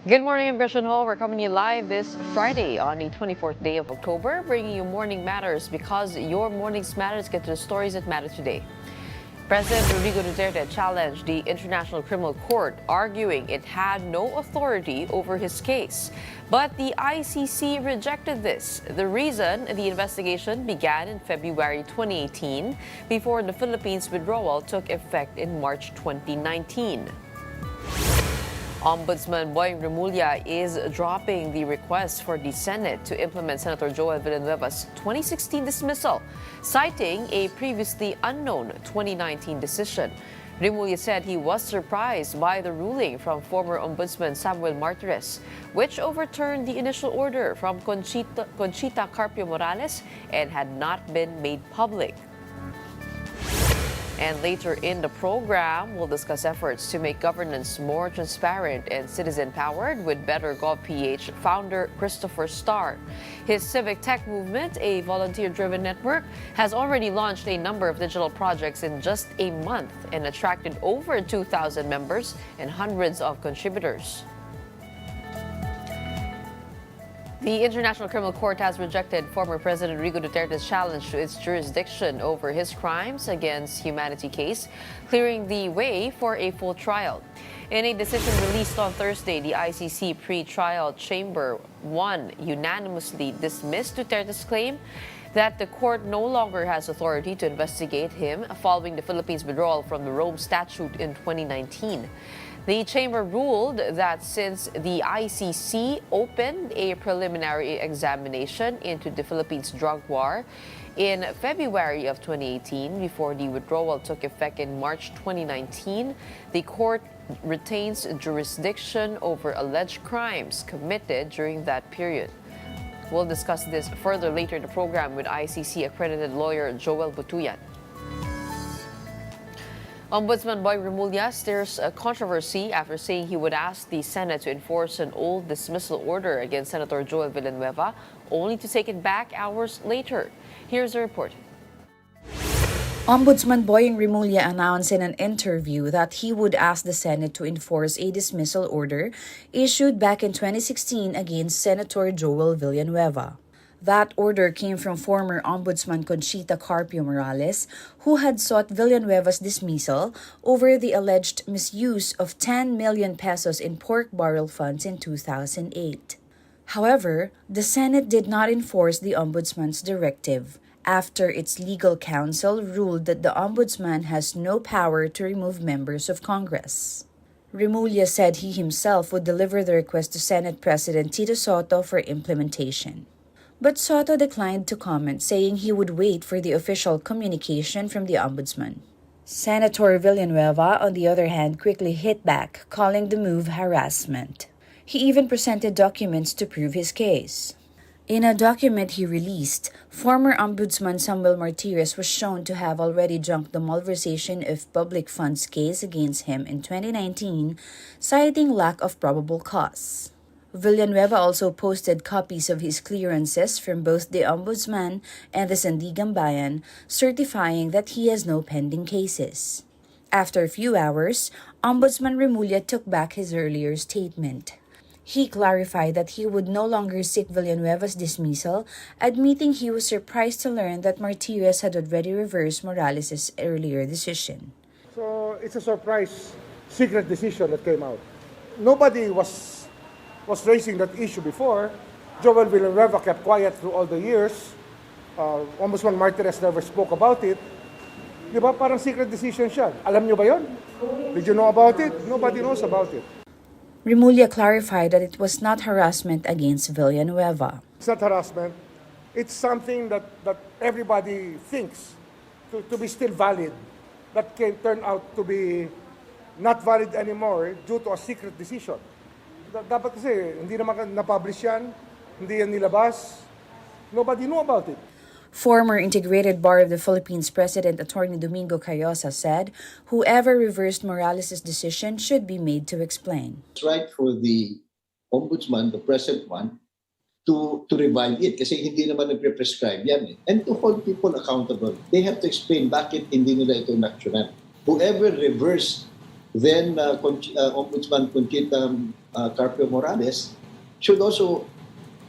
Good morning, Impression Hall. We're coming to you live this Friday on the 24th day of October, bringing you Morning Matters because your mornings matters. Get to the stories that matter today. President Rodrigo Duterte challenged the International Criminal Court, arguing it had no authority over his case. But the ICC rejected this. The reason: the investigation began in February 2018 before the Philippines' withdrawal took effect in March 2019. Ombudsman Boying Remulla is dropping the request for the Senate to implement Senator Joel Villanueva's 2016 dismissal, citing a previously unknown 2019 decision. Remulla said he was surprised by the ruling from former Ombudsman Samuel Martires, which overturned the initial order from Conchita Carpio Morales and had not been made public. And later in the program, we'll discuss efforts to make governance more transparent and citizen-powered with Better GovPH founder Christopher Starr. His civic tech movement, a volunteer-driven network, has already launched a number of digital projects in just a month and attracted over 2,000 members and hundreds of contributors. The International Criminal Court has rejected former President Rodrigo Duterte's challenge to its jurisdiction over his crimes against humanity case, clearing the way for a full trial. In a decision released on Thursday, the ICC pre-trial chamber 1 unanimously dismissed Duterte's claim that the court no longer has authority to investigate him following the Philippines' withdrawal from the Rome Statute in 2019. The chamber ruled that since the ICC opened a preliminary examination into the Philippines drug war in February of 2018 before the withdrawal took effect in March 2019, the court retains jurisdiction over alleged crimes committed during that period. We'll discuss this further later in the program with ICC accredited lawyer Joel Butuyan. Ombudsman Boying Remulla stirs a controversy after saying he would ask the Senate to enforce an old dismissal order against Senator Joel Villanueva, only to take it back hours later. Here's a report. Ombudsman Boying Remulla announced in an interview that he would ask the Senate to enforce a dismissal order issued back in 2016 against Senator Joel Villanueva. That order came from former Ombudsman Conchita Carpio Morales, who had sought Villanueva's dismissal over the alleged misuse of 10 million pesos in pork barrel funds in 2008. However, the Senate did not enforce the Ombudsman's directive, after its legal counsel ruled that the Ombudsman has no power to remove members of Congress. Remulla said he himself would deliver the request to Senate President Tito Soto for implementation. But Soto declined to comment, saying he would wait for the official communication from the Ombudsman. Senator Villanueva, on the other hand, quickly hit back, calling the move harassment. He even presented documents to prove his case. In a document he released, former Ombudsman Samuel Martires was shown to have already junked the malversation of public funds case against him in 2019, citing lack of probable cause. Villanueva also posted copies of his clearances from both the Ombudsman and the Sandigan Bayan, certifying that he has no pending cases. After a few hours, Ombudsman Remulla took back his earlier statement. He clarified that he would no longer seek Villanueva's dismissal, admitting he was surprised to learn that Martires had already reversed Morales' earlier decision. So it's a surprise, secret decision that came out. Nobody was raising that issue before. Joel Villanueva kept quiet through all the years. Ombudsman Martires never spoke about it. Di ba? Parang secret decision siya. Alam niyo ba yon? Did you know about it? Nobody knows about it. Remulla clarified that it was not harassment against Villanueva. It's not harassment. It's something that everybody thinks to be still valid. That can turn out to be not valid anymore due to a secret decision. Dapat kasi, hindi naman na-publish yan, hindi yan nilabas. Nobody knew about it. Former Integrated Bar of the Philippines President Attorney Domingo Cayosa said whoever reversed Morales' decision should be made to explain. It's right for the Ombudsman, the present one, to revive it kasi hindi naman nagre-prescribe yan. And to hold people accountable, they have to explain bakit hindi nila ito naksyonan. Whoever reversed then Ombudsman Conchita Carpio Morales should also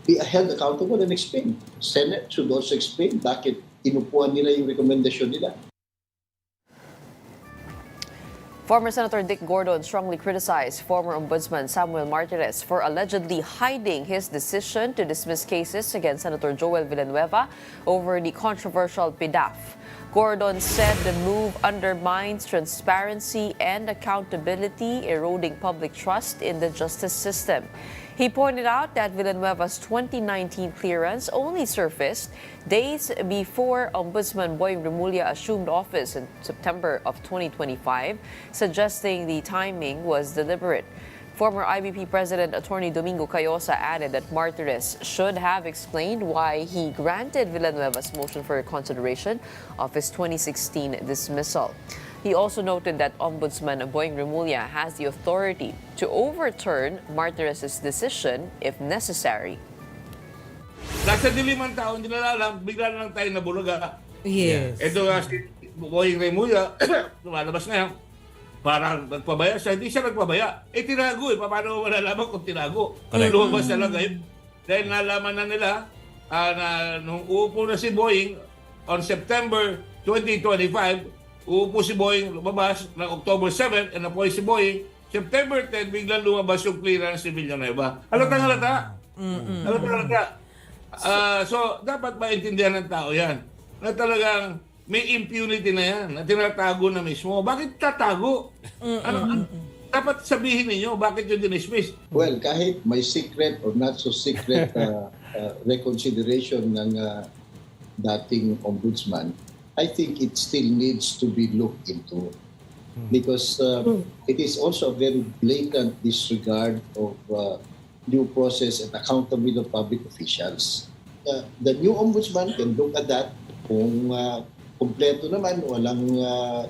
be held accountable and explain. Senate should also explain bakit inupuan nila yung rekomendasyon nila. Former Senator Dick Gordon strongly criticized former Ombudsman Samuel Martires for allegedly hiding his decision to dismiss cases against Senator Joel Villanueva over the controversial PDAF. Gordon said the move undermines transparency and accountability, eroding public trust in the justice system. He pointed out that Villanueva's 2019 clearance only surfaced days before Ombudsman Boying Remulla assumed office in September of 2025, suggesting the timing was deliberate. Former IBP President Attorney Domingo Cayosa added that Martires should have explained why he granted Villanueva's motion for reconsideration of his 2016 dismissal. He also noted that Ombudsman Boying Remulla has the authority to overturn Martires' decision if necessary. Nasa dilimang tao, hindi na alam, bigla na lang tayo nabulaga. Yes. Ito nga si Boying Remulla, lumalabas na yan, parang nagpabaya siya. Hindi siya nagpabaya. Tinago eh. Paano mo malalaman kung tinago? Correct. Lumabas na lang ngayon. Dahil nalaman na nila na nung uupo na si Boying on September 2025, uupo si Boying, lumabas ng October 7, and appoint si Boying. September 10, biglang lumabas yung clearance si Villanueva. Halatang halata. Halatang halata. So, dapat maintindihan ng tao yan. Na talagang may impunity na yan, na tinatago na mismo. Bakit tatago? Dapat sabihin ninyo, bakit yung dinismiss? Well, kahit may secret or not so secret reconsideration ng dating ombudsman, I think it still needs to be looked into because it is also a very blatant disregard of due process and accountability of public officials. The new ombudsman can look at that kung kumpleto naman, walang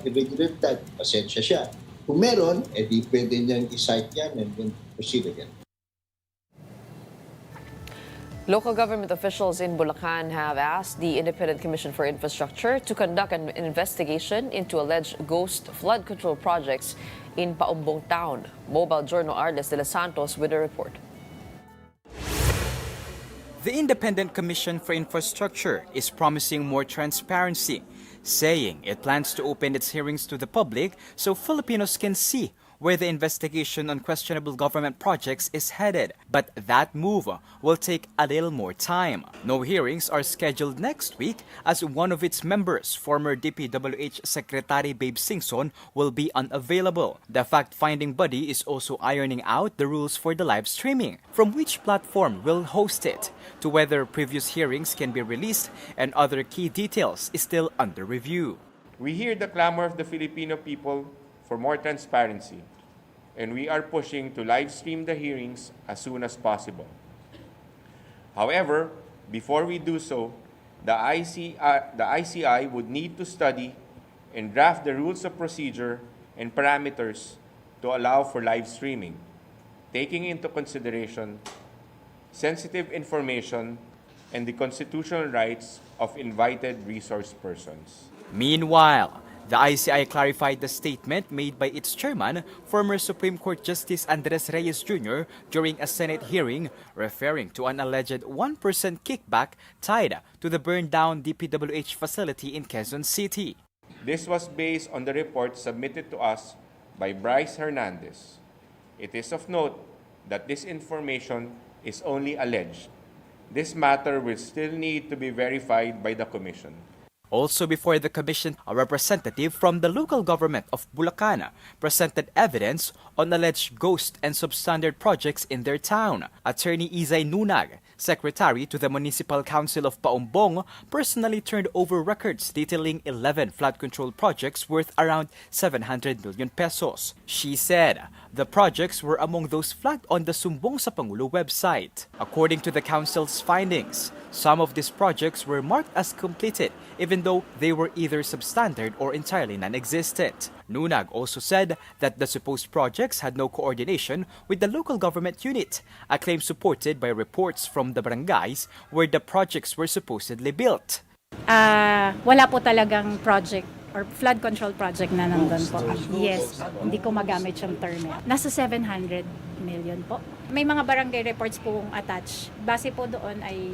irregularity, pasensya siya. Kung meron, edi pwede niyang i-cite yan and then proceed again. Local government officials in Bulacan have asked the Independent Commission for Infrastructure to conduct an investigation into alleged ghost flood control projects in Paumbong Town. Mobile Journal Arles de los Santos with a report. The Independent Commission for Infrastructure is promising more transparency, saying it plans to open its hearings to the public so Filipinos can see where the investigation on questionable government projects is headed. But that move will take a little more time. No hearings are scheduled next week as one of its members, former DPWH Secretary Babe Singson, will be unavailable. The fact-finding body is also ironing out the rules for the live streaming, from which platform will host it, to whether previous hearings can be released, and other key details is still under review. We hear the clamor of the Filipino people for more transparency, and we are pushing to live stream the hearings as soon as possible. However, before we do so, the ICI would need to study and draft the rules of procedure and parameters to allow for live streaming, taking into consideration sensitive information and the constitutional rights of invited resource persons. Meanwhile, the ICI clarified the statement made by its chairman, former Supreme Court Justice Andres Reyes Jr., during a Senate hearing, referring to an alleged 1% kickback tied to the burned-down DPWH facility in Quezon City. This was based on the report submitted to us by Bryce Hernandez. It is of note that this information is only alleged. This matter will still need to be verified by the Commission. Also before the commission, a representative from the local government of Bulacan presented evidence on alleged ghost and substandard projects in their town. Attorney Izay Nunag, secretary to the Municipal Council of Paumbong, personally turned over records detailing 11 flood control projects worth around 700 million pesos. She said the projects were among those flagged on the Sumbong sa Pangulo website. According to the council's findings, some of these projects were marked as completed even though they were either substandard or entirely non-existent. Nunag also said that the supposed projects had no coordination with the local government unit, a claim supported by reports from the barangays where the projects were supposedly built. Wala po talagang project or flood control project na nandun po. Yes, hindi ko magamit yung term. Nasa 700 million po. May mga barangay reports pong attached. Base po doon ay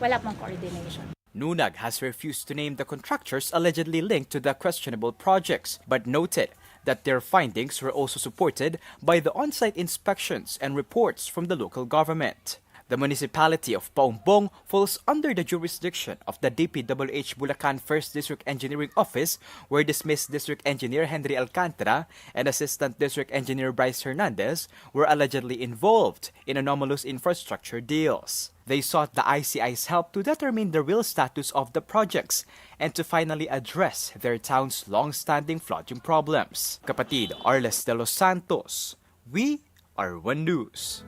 wala pong coordination. Nunag has refused to name the contractors allegedly linked to the questionable projects, but noted that their findings were also supported by the on-site inspections and reports from the local government. The municipality of Paumbong falls under the jurisdiction of the DPWH Bulacan 1st District Engineering Office, where dismissed District Engineer Henry Alcantara and Assistant District Engineer Bryce Hernandez were allegedly involved in anomalous infrastructure deals. They sought the ICI's help to determine the real status of the projects and to finally address their town's long-standing flooding problems. Kapatid Arles de los Santos, we are One News.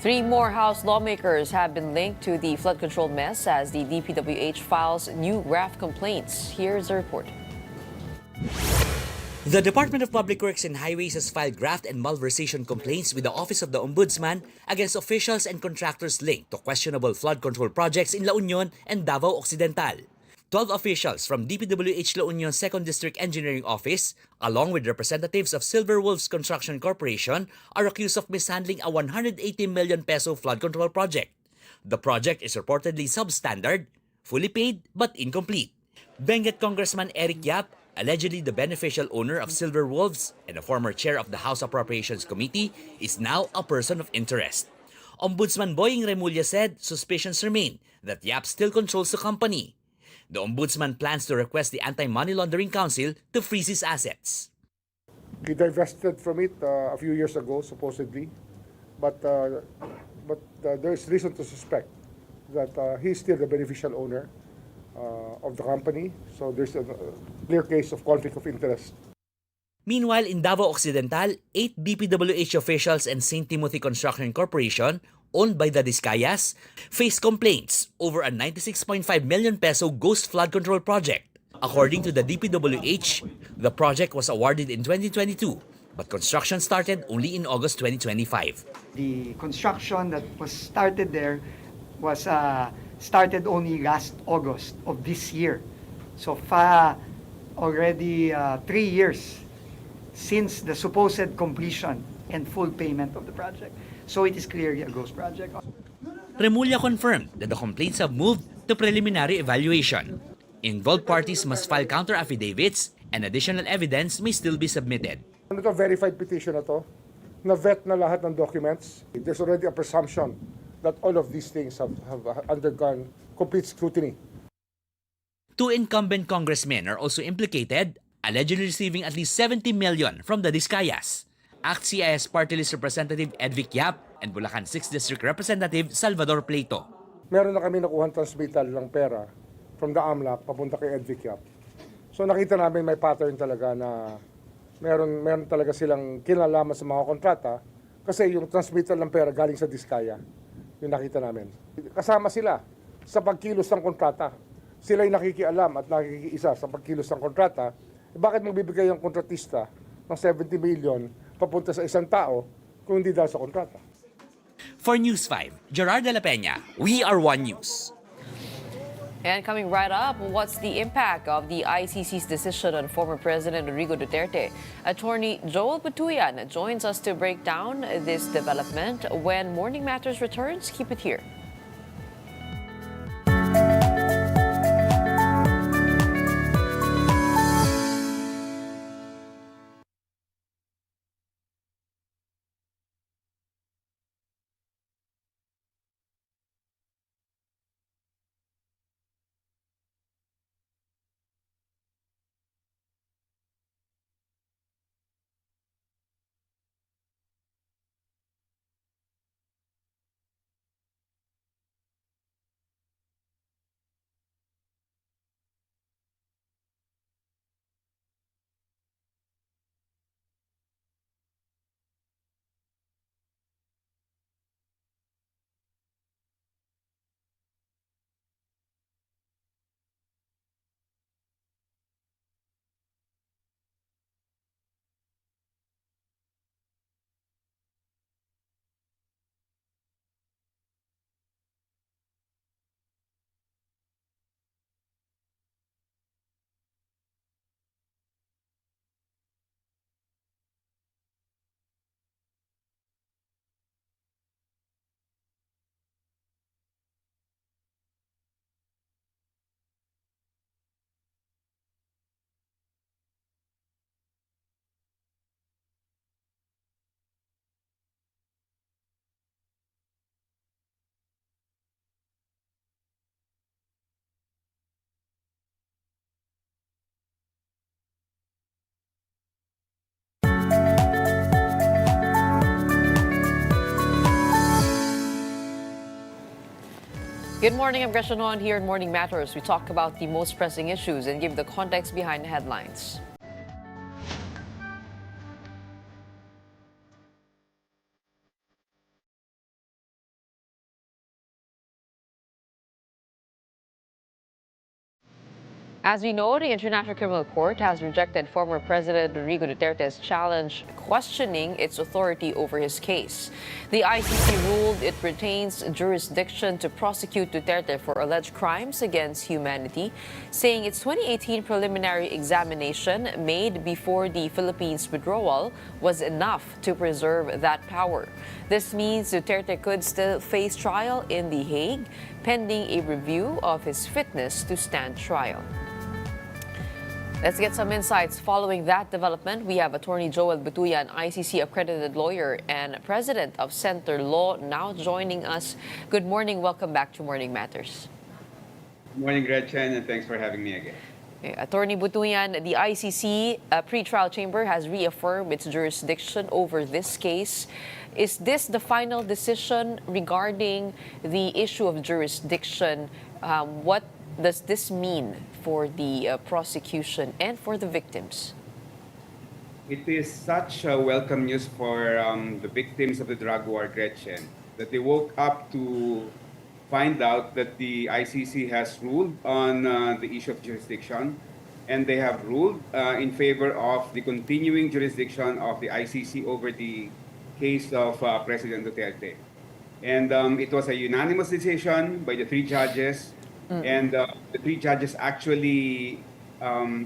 3 more House lawmakers have been linked to the flood control mess as the DPWH files new graft complaints. Here's the report. The Department of Public Works and Highways has filed graft and malversation complaints with the Office of the Ombudsman against officials and contractors linked to questionable flood control projects in La Union and Davao Occidental. 12 officials from DPWH La Union's 2nd District Engineering Office, along with representatives of Silver Wolves Construction Corporation, are accused of mishandling a 180 million peso flood control project. The project is reportedly substandard, fully paid, but incomplete. Benguet Congressman Eric Yap, allegedly the beneficial owner of Silver Wolves and a former chair of the House Appropriations Committee, is now a person of interest. Ombudsman Boying Remulla said suspicions remain that Yap still controls the company. The Ombudsman plans to request the Anti-Money Laundering Council to freeze his assets. He divested from it a few years ago, supposedly, but there is reason to suspect that he's still the beneficial owner of the company. So there's a clear case of conflict of interest. Meanwhile, in Davao Occidental, 8 DPWH officials and St. Timothy Construction Corporation, owned by the Discayas, faced complaints over a 96.5 million peso ghost flood control project. According to the DPWH, the project was awarded in 2022, but construction started only in August 2025. The construction that was started there was started only last August of this year. So already 3 years since the supposed completion and full payment of the project. So it is clearly a ghost project. Remulla confirmed that the complaints have moved to preliminary evaluation. Involved parties must file counter affidavits and additional evidence may still be submitted. Ano to, verified petition na to? Na-vet na lahat ng documents. There's already a presumption that all of these things have undergone complete scrutiny. 2 incumbent congressmen are also implicated, allegedly receiving at least 70 million from the Discayas. ACT-CIS Party List Representative Edvic Yap and Bulacan 6th District Representative Salvador Pleito. Meron na kami nakuha transmittal ng pera from the AMLAC papunta kay Edvic Yap. So nakita namin may pattern talaga na meron talaga silang kinalaman sa mga kontrata kasi yung transmittal ng pera galing sa Diskaya. Yung nakita namin. Kasama sila sa pagkilos ng kontrata. Sila'y nakikialam at nakikiisa sa pagkilos ng kontrata. Bakit magbibigay ang kontratista ng 70 million papunta sa isang tao kung hindi dahil sa kontrata? For News 5, Gerard de la Peña, we are One News. And coming right up, what's the impact of the ICC's decision on former President Rodrigo Duterte? Attorney Joel Butuyan joins us to break down this development. When Morning Matters returns, keep it here. Good morning, I'm Gretchen On here in Morning Matters. We talk about the most pressing issues and give the context behind the headlines. As we know, the International Criminal Court has rejected former President Rodrigo Duterte's challenge questioning its authority over his case. The ICC ruled it retains jurisdiction to prosecute Duterte for alleged crimes against humanity, saying its 2018 preliminary examination made before the Philippines' withdrawal was enough to preserve that power. This means Duterte could still face trial in The Hague, pending a review of his fitness to stand trial. Let's get some insights following that development. We have Attorney Joel Butuyan, ICC accredited lawyer and president of Center Law, now joining us. Good morning. Welcome back to Morning Matters. Good morning, Gretchen, and thanks for having me again. Attorney Butuyan, the ICC pretrial chamber has reaffirmed its jurisdiction over this case. Is this the final decision regarding the issue of jurisdiction? What does this mean for the prosecution and for the victims? It is such a welcome news for the victims of the drug war, Gretchen, that they woke up to find out that the ICC has ruled on the issue of jurisdiction, and they have ruled in favor of the continuing jurisdiction of the ICC over the case of President Duterte. And it was a unanimous decision by the three judges. And the three judges actually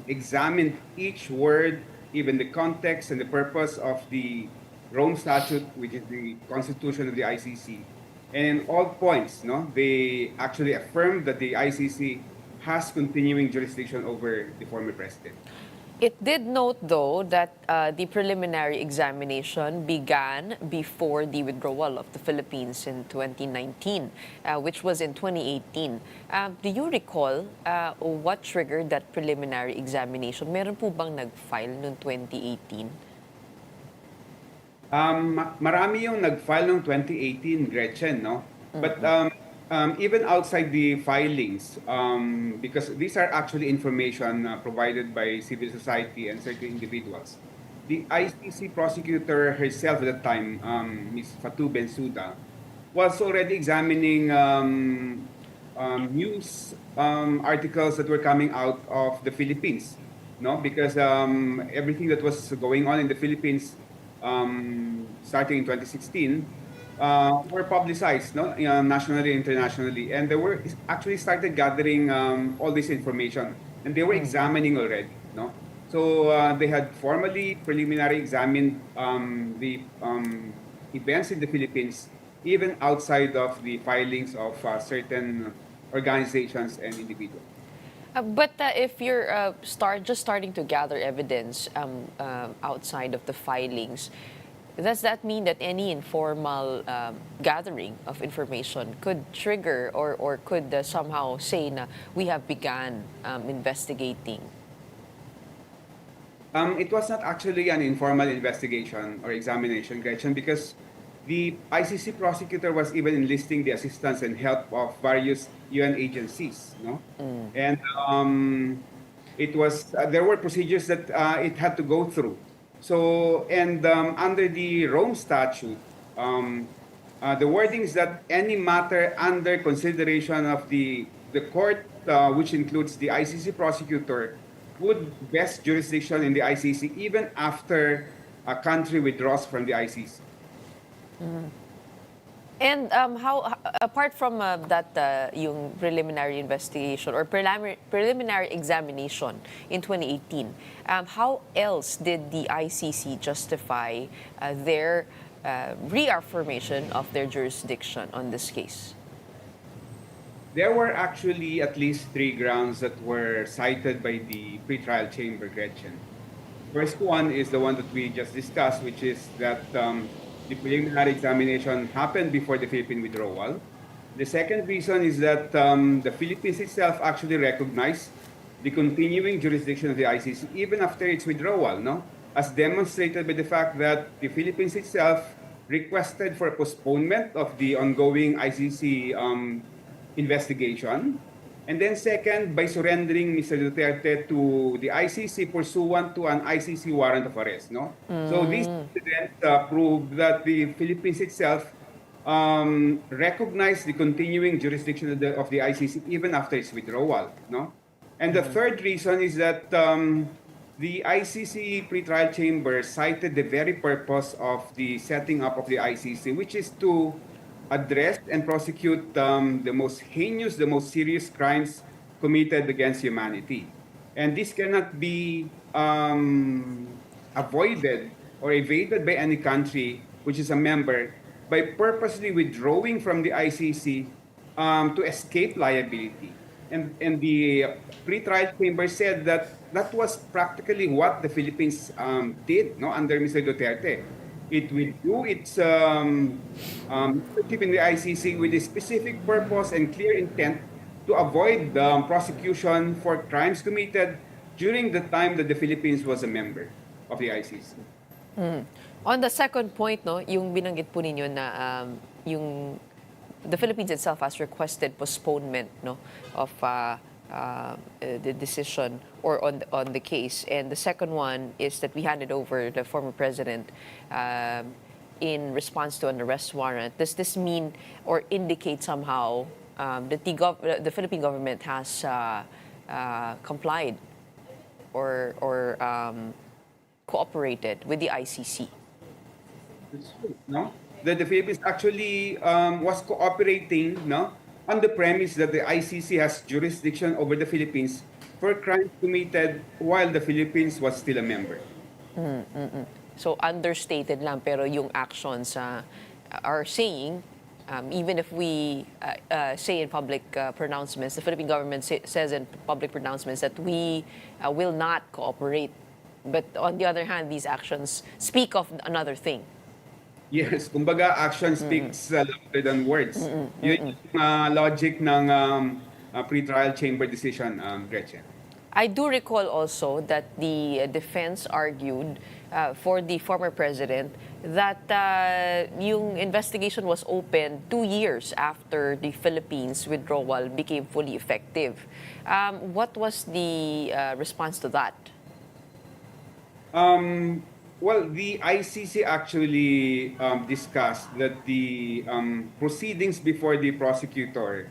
examined each word, even the context and the purpose of the Rome Statute, which is the constitution of the ICC. And in all points, they actually affirmed that the ICC has continuing jurisdiction over the former president. It did note, though, that the preliminary examination began before the withdrawal of the Philippines in 2019, which was in 2018. Do you recall what triggered that preliminary examination? Meron po bang nag-file noong 2018? Marami yung nag-file noong 2018, Gretchen, no? But even outside the filings, because these are actually information provided by civil society and certain individuals, the ICC prosecutor herself at the time, Ms. Fatou Bensouda, was already examining news articles that were coming out of the Philippines, because everything that was going on in the Philippines starting in 2016 were publicized, nationally and internationally, and they were actually started gathering all this information, and they were examining already, So they had formally preliminary examined the events in the Philippines, even outside of the filings of certain organizations and individuals. But if you're just starting to gather evidence outside of the filings, does that mean that any informal gathering of information could trigger or could somehow say na we have begun investigating? It was not actually an informal investigation or examination, Gretchen, because the ICC prosecutor was even enlisting the assistance and help of various UN agencies, And it was there were procedures that it had to go through. So, and under the Rome Statute, the wording is that any matter under consideration of the court, which includes the ICC prosecutor, would vest jurisdiction in the ICC even after a country withdraws from the ICC. And how, apart from that yung preliminary investigation or preliminary examination in 2018, how else did the ICC justify their reaffirmation of their jurisdiction on this case? There were actually at least three grounds that were cited by the pretrial chamber, Gretchen. First one is the one that we just discussed, which is that the preliminary examination happened before the Philippine withdrawal. The second reason is that the Philippines itself actually recognized the continuing jurisdiction of the ICC even after its withdrawal, as demonstrated by the fact that the Philippines itself requested for a postponement of the ongoing ICC investigation. And then second, by surrendering Mr. Duterte to the ICC pursuant to an ICC warrant of arrest. No? So these incidents prove that the Philippines itself recognized the continuing jurisdiction of the ICC even after its withdrawal. No? And the third reason is that the ICC pretrial chamber cited the very purpose of the setting up of the ICC, which is to address and prosecute the most heinous, the most serious crimes committed against humanity. And this cannot be avoided or evaded by any country which is a member by purposely withdrawing from the ICC to escape liability. And the pre-trial chamber said that that was practically what the Philippines did, no, under Mr. Duterte. It will do its membership in the ICC with a specific purpose and clear intent to avoid prosecution for crimes committed during the time that the Philippines was a member of the ICC. On the second point, no, yung binanggit po ninyo na yung the Philippines itself has requested postponement, no, of the decision or on the case, and the second one is that we handed over the former president in response to an arrest warrant. Does this mean or indicate somehow that the Philippine government has complied or cooperated with the ICC? No, that the Philippines actually was cooperating, no, on the premise that the ICC has jurisdiction over the Philippines for crimes committed while the Philippines was still a member. So understated lang, pero yung actions are saying, even if we say in public pronouncements, the Philippine government says in public pronouncements that we will not cooperate. But on the other hand, these actions speak of another thing. Yes, kumbaga action speaks louder than words. Yun yung logic ng pre-trial chamber decision, Gretchen. I do recall also that the defense argued for the former president that yung investigation was opened 2 years after the Philippines withdrawal became fully effective. What was the response to that? Well, the ICC actually discussed that the proceedings before the prosecutor,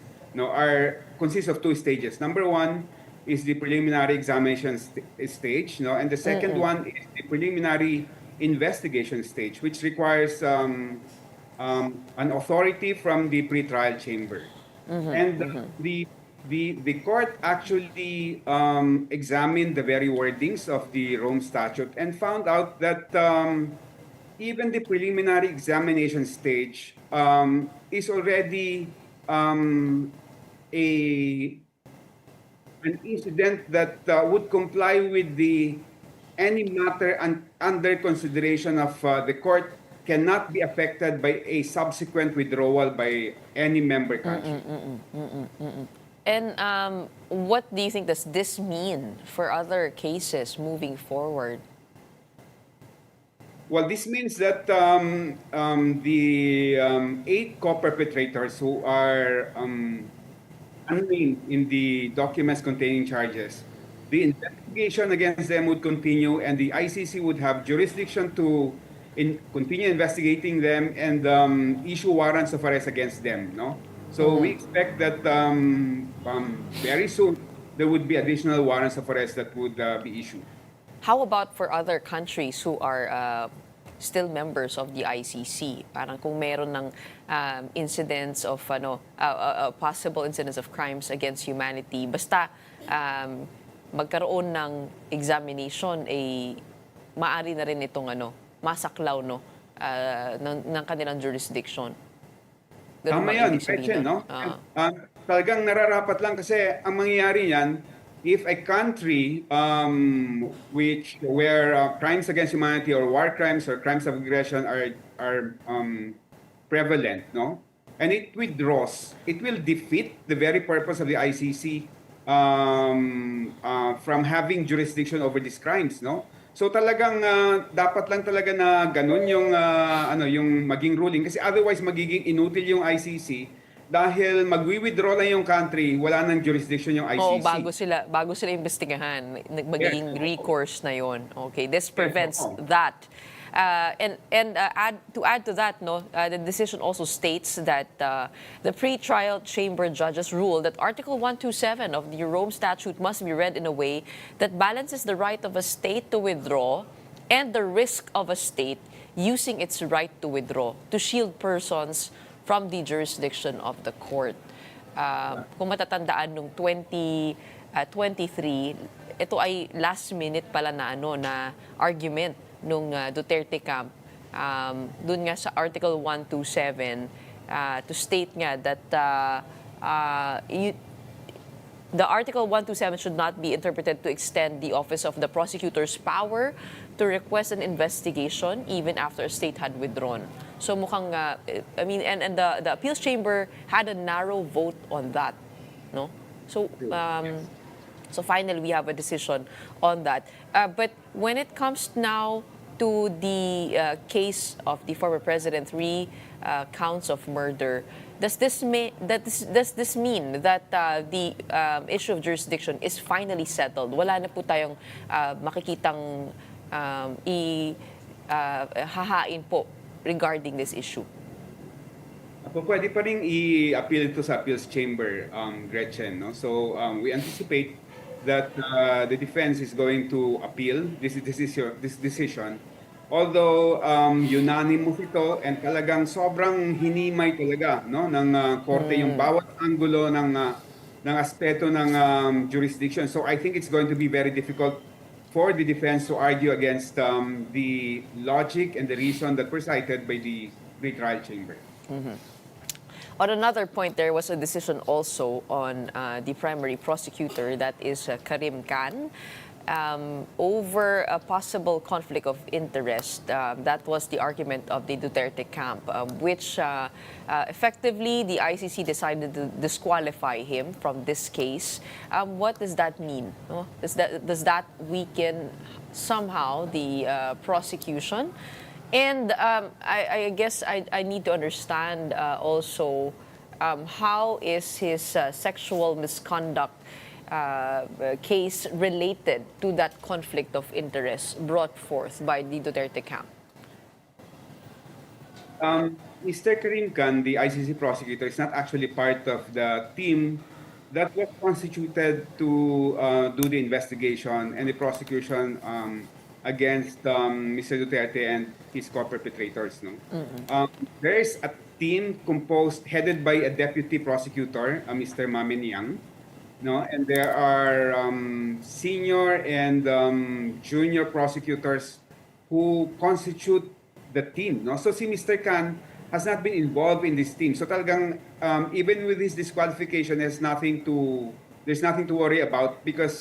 consist of 2 stages. Number 1 is the preliminary examination stage, and the second one is the preliminary investigation stage, which requires an authority from the pretrial chamber. And the court actually examined the very wordings of the Rome Statute and found out that even the preliminary examination stage is already an incident that would comply with any matter under consideration of the court cannot be affected by a subsequent withdrawal by any member country. And what do you think does this mean for other cases moving forward? Well, this means that the 8 co-perpetrators who are unnamed in the documents containing charges, the investigation against them would continue, and the ICC would have jurisdiction to continue investigating them and issue warrants of arrest against them. So we expect that very soon there would be additional warrants of arrest that would be issued. How about for other countries who are still members of the ICC? Parang kung meron ng incidents of possible incidents of crimes against humanity, basta magkaroon ng examination, maaari na rin itong masaklaw ng kanilang jurisdiction. Tama yan, Gretchen, no? Talagang nararapat lang kasi ang mangyayari yan, if a country where crimes against humanity or war crimes or crimes of aggression are prevalent, and it withdraws, it will defeat the very purpose of the ICC from having jurisdiction over these crimes, So talagang dapat lang talaga na ganun yung yung maging ruling, kasi otherwise magiging inutil yung ICC dahil magwi-withdraw lang yung country, wala nang jurisdiction yung Oo, ICC. bago sila imbestigahan, magiging Yes, oo. recourse na yon. Okay, this Yes, prevents oo. that. Add to that, no, the decision also states that the pre-trial chamber judges ruled that Article 127 of the Rome Statute must be read in a way that balances the right of a state to withdraw and the risk of a state using its right to withdraw to shield persons from the jurisdiction of the court. Kung matatandaan nung 2023, ito ay last minute pala na na argument nung Duterte camp dun nga sa Article 127 to state nga that the Article 127 should not be interpreted to extend the office of the prosecutor's power to request an investigation even after a state had withdrawn. So mukhang, and the appeals chamber had a narrow vote on that, no? So, so finally we have a decision on that. But when it comes now to the case of the former president, 3 counts of murder, does this mean that the issue of jurisdiction is finally settled? Wala na po tayong makikitang hahain po regarding this issue? Pwede pa rin i-appeal ito sa appeals chamber, Gretchen. No? So we anticipate that the defense is going to appeal this decision. Although unanimous ito and talagang sobrang hinimay talaga, no, ng korte yung bawat anggulo ng aspeto ng jurisdiction. So I think it's going to be very difficult for the defense to argue against the logic and the reason that were cited by the pre-trial chamber. On another point, there was a decision also on the primary prosecutor, that is Karim Khan, over a possible conflict of interest. That was the argument of the Duterte camp, which effectively the ICC decided to disqualify him from this case. What does that mean? No? Does that weaken somehow the prosecution? And I guess I need to understand also how is his sexual misconduct case related to that conflict of interest brought forth by the Duterte camp? Mr. Karim Khan, the ICC prosecutor, is not actually part of the team that was constituted to do the investigation and the prosecution against Mr. Duterte and his co-perpetrators. No? There is a team headed by a deputy prosecutor, Mr. Mamin Yang, no? And there are senior and junior prosecutors who constitute the team. No? So si Mr. Khan has not been involved in this team. So talagang even with his disqualification, there's nothing to worry about because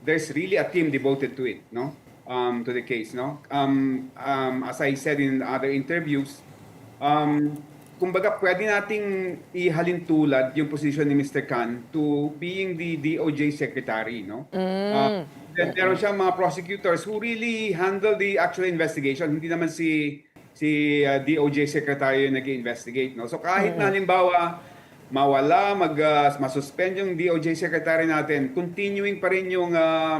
there's really a team devoted to it, no? To the case, no? As I said in other interviews, kumbaga pwede nating ihalin tulad yung position ni Mr. Khan to being the DOJ secretary, no? Then meron siyang mga prosecutors who really handle the actual investigation. Hindi naman si DOJ secretary yung nag-investigate, no? So kahit na halimbawa mawala, masuspend yung DOJ secretary natin, continuing pa rin yung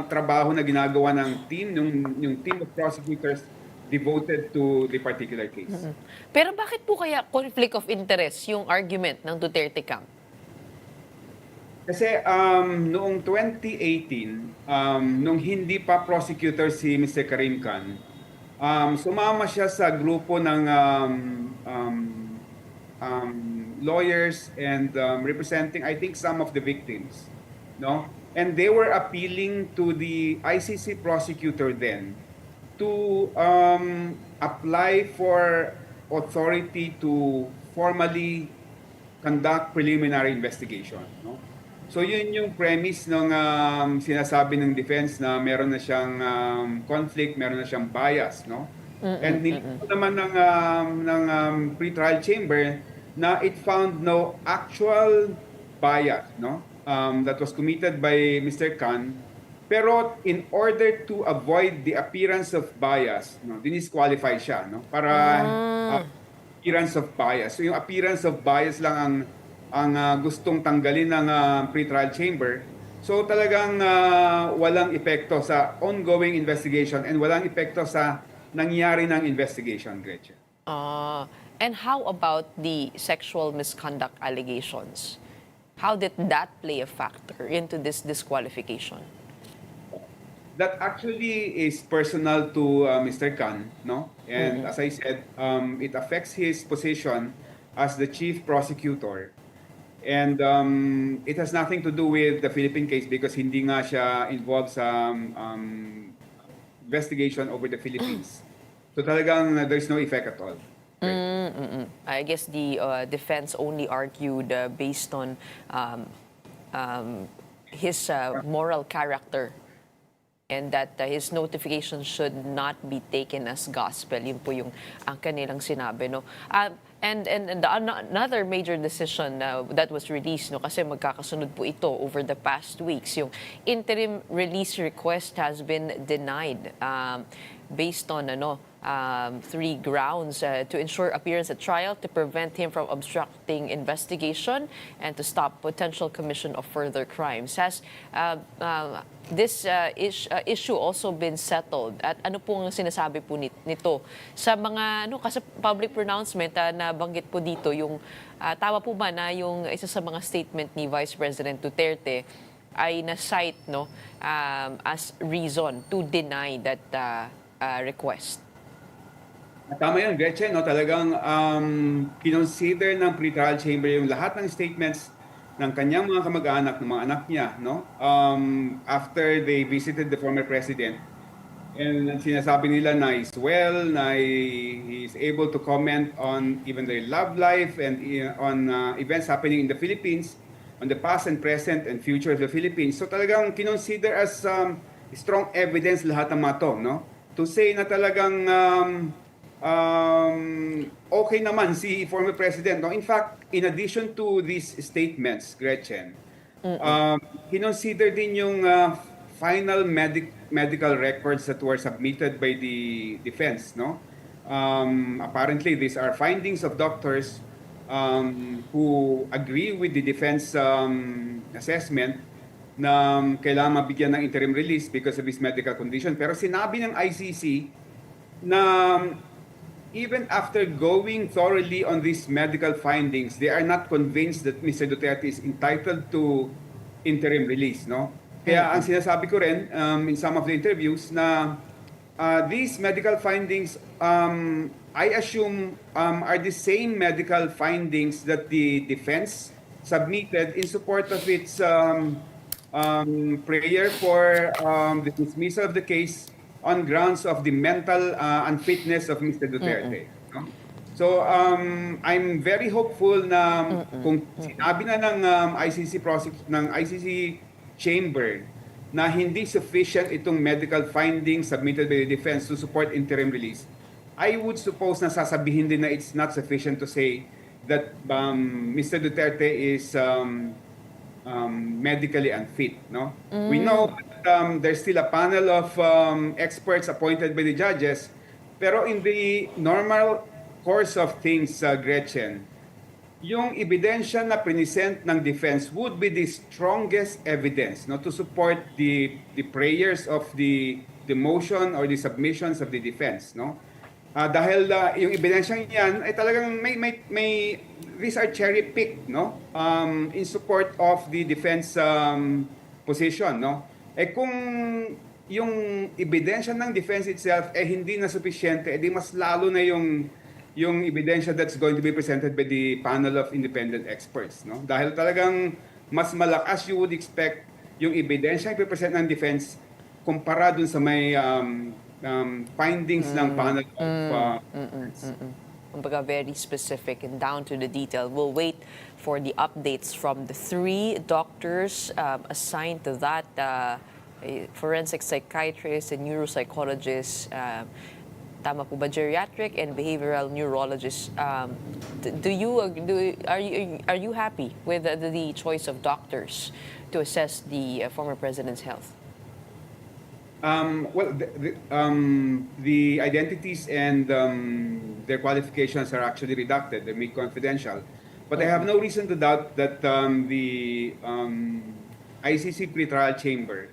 trabaho na ginagawa ng team, yung team of prosecutors devoted to the particular case. Pero bakit po kaya conflict of interest yung argument ng Duterte camp? Kasi noong 2018, nung hindi pa prosecutor si Mr. Karim Khan, sumama siya sa grupo ng lawyers and representing, I think, some of the victims, no? And they were appealing to the ICC prosecutor then to apply for authority to formally conduct preliminary investigation, no? So yun yung premise ng sinasabi ng defense na meron na siyang conflict, meron na siyang bias, no? And nilito naman ng pre-trial chamber na it found no actual bias, no? That was committed by Mr. Khan. Pero in order to avoid the appearance of bias, no, dinisqualify siya, no? Para appearance of bias. So yung appearance of bias lang ang gustong tanggalin ng pretrial chamber. So talagang walang epekto sa ongoing investigation and walang epekto sa nangyari ng investigation, Gretchen. And how about the sexual misconduct allegations? How did that play a factor into this disqualification? That actually is personal to Mr. Khan, no? And as I said, it affects his position as the chief prosecutor. And it has nothing to do with the Philippine case because hindi nga siya involved sa investigation over the Philippines. So talagang there's no effect at all. I guess the defense only argued based on his moral character and that his notification should not be taken as gospel. Yun po yung ang kanilang sinabi, no? Another major decision that was released, no, kasi magkakasunod po ito over the past weeks, yung interim release request has been denied based on three grounds: to ensure appearance at trial, to prevent him from obstructing investigation, and to stop potential commission of further crimes. Has this issue also been settled? At ano pong sinasabi po nito sa mga kasi public pronouncement na banggit po dito yung tama po ba na yung isa sa mga statement ni Vice President Duterte ay na-cite as reason to deny that request? Tama yan, Gretchen. No? Talagang kinonsider ng pretrial chamber yung lahat ng statements ng kanyang mga kamag-anak, ng mga anak niya, no? After they visited the former president. And sinasabi nila na he's well, na he's able to comment on even their love life and on events happening in the Philippines, on the past and present and future of the Philippines. So talagang kinonsider as strong evidence lahat ng mga to, no? To say na talagang okay naman si former president. No? In fact, in addition to these statements, Gretchen, kinonsider din yung final medical records that were submitted by the defense. No? Apparently, these are findings of doctors who agree with the defense assessment na kailangan mabigyan ng interim release because of his medical condition. Pero sinabi ng ICC na even after going thoroughly on these medical findings, they are not convinced that Mr. Duterte is entitled to interim release, no? Kaya ang sinasabi ko rin in some of the interviews na these medical findings, I assume, are the same medical findings that the defense submitted in support of its prayer for the dismissal of the case on grounds of the mental unfitness of Mr. Duterte. No? So, I'm very hopeful na kung sinabi na ng ICC chamber na hindi sufficient itong medical findings submitted by the defense to support interim release, I would suppose na sasabihin din na it's not sufficient to say that Mr. Duterte is medically unfit. No? We know that there's still a panel of experts appointed by the judges, pero in the normal course of things, Gretchen, yung ebidensya na present ng defense would be the strongest evidence, no, to support the prayers of the motion or the submissions of the defense, no? Dahil yung ebidensyang yan ay talagang may these are cherry picked, no? In support of the defense position, no? Kung yung ebidensya ng defense itself hindi na sufficiente, di mas lalo na yung ebidensya that's going to be presented by the panel of independent experts, no? Dahil talagang mas malakas you would expect yung ebidensya ipipresent ng defense kumpara dun sa may findings ng panel of very specific and down to the detail. We'll wait for the updates from the three doctors assigned to that, forensic psychiatrist and neuropsychologist, tama po ba, geriatric and behavioral neurologist. Are you happy with the choice of doctors to assess the former president's health? Well, the identities and their qualifications are actually redacted. They're made confidential. But I have no reason to doubt that the ICC pretrial chamber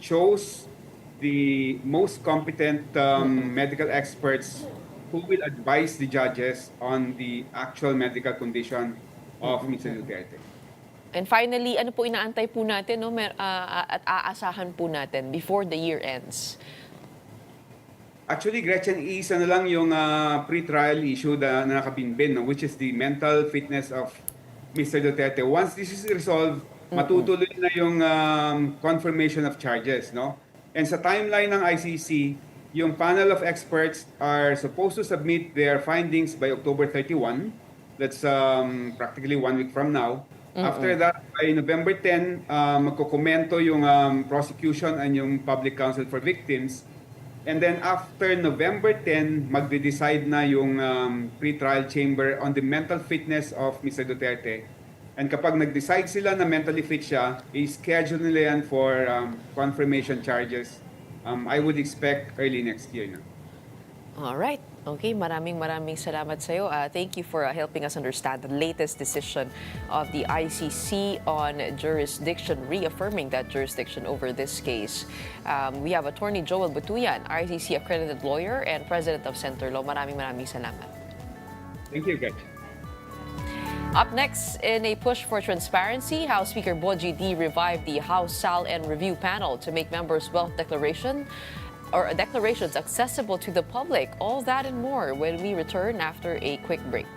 chose the most competent medical experts who will advise the judges on the actual medical condition of Mr. Duterte. And finally, ano po inaantay po natin, no? At aasahan po natin before the year ends? Actually, Gretchen, isa na lang yung pre-trial issue na nakabinbin, no, which is the mental fitness of Mr. Duterte. Once this is resolved, matutuloy na yung confirmation of charges. No? And sa timeline ng ICC, yung panel of experts are supposed to submit their findings by October 31. That's practically 1 week from now. After that, by November 10, magkokomento yung prosecution and yung public counsel for victims. And then after November 10, magde-decide na yung pre-trial chamber on the mental fitness of Mr. Duterte. And kapag nag-decide sila na mentally fit siya, i-schedule nila yan for confirmation charges. I would expect early next year. No? All right. Okay, maraming salamat sa iyo. Thank you for helping us understand the latest decision of the ICC on jurisdiction, reaffirming that jurisdiction over this case. We have Attorney Joel Butuyan, ICC accredited lawyer and president of Center Law. Maraming salamat. Thank you, Gretchen. Up next, in a push for transparency, House Speaker Boji D revived the House Sal and Review panel to make members' wealth declarations accessible to the public. All that and more when we return after a quick break.